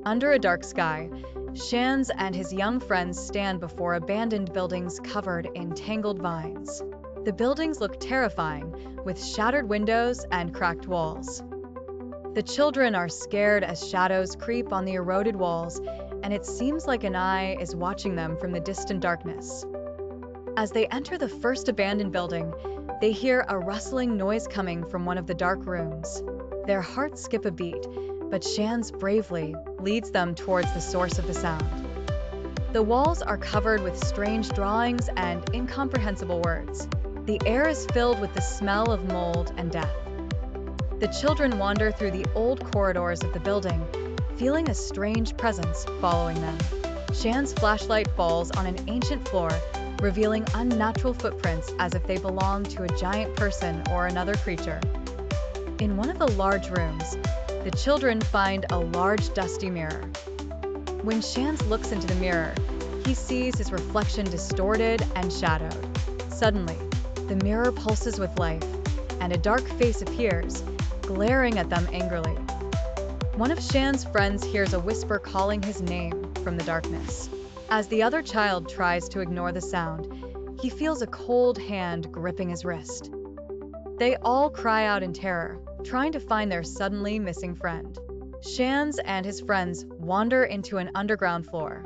Under a dark sky, Shands and his young friends stand before abandoned buildings covered in tangled vines. The buildings look terrifying, with shattered windows and cracked walls. The children are scared as shadows creep on the eroded walls, and it seems like an eye is watching them from the distant darkness. As they enter the first abandoned building, they hear a rustling noise coming from one of the dark rooms. Their hearts skip a beat, but Shands bravely leads them towards the source of the sound. The walls are covered with strange drawings and incomprehensible words. The air is filled with the smell of mold and death. The children wander through the old corridors of the building, feeling a strange presence following them. Shands' flashlight falls on an ancient floor, revealing unnatural footprints as if they belong to a giant person or another creature. In one of the large rooms, the children find a large dusty mirror. When Shands looks into the mirror, he sees his reflection distorted and shadowed. Suddenly, the mirror pulses with life, and a dark face appears, glaring at them angrily. One of Shands' friends hears a whisper calling his name from the darkness. As the other child tries to ignore the sound, he feels a cold hand gripping his wrist. They all cry out in terror, trying to find their suddenly missing friend. Shands and his friends wander into an underground floor.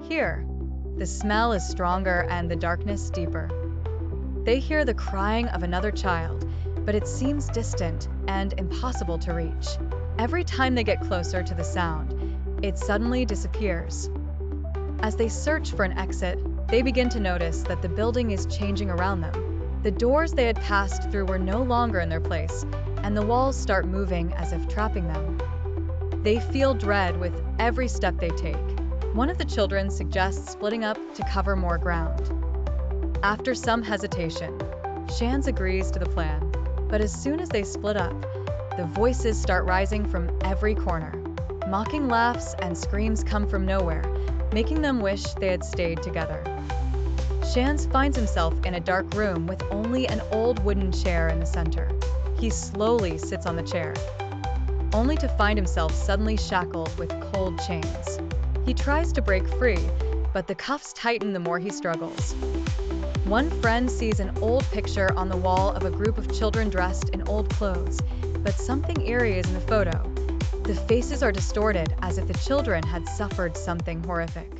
Here, the smell is stronger and the darkness deeper. They hear the crying of another child, but it seems distant and impossible to reach. Every time they get closer to the sound, it suddenly disappears. As they search for an exit, they begin to notice that the building is changing around them. The doors they had passed through were no longer in their place, and the walls start moving as if trapping them. They feel dread with every step they take. One of the children suggests splitting up to cover more ground. After some hesitation, Shands agrees to the plan, but as soon as they split up, the voices start rising from every corner. Mocking laughs and screams come from nowhere, making them wish they had stayed together. Shands finds himself in a dark room with only an old wooden chair in the center. He slowly sits on the chair, only to find himself suddenly shackled with cold chains. He tries to break free, but the cuffs tighten the more he struggles. One friend sees an old picture on the wall of a group of children dressed in old clothes, but something eerie is in the photo. The faces are distorted as if the children had suffered something horrific.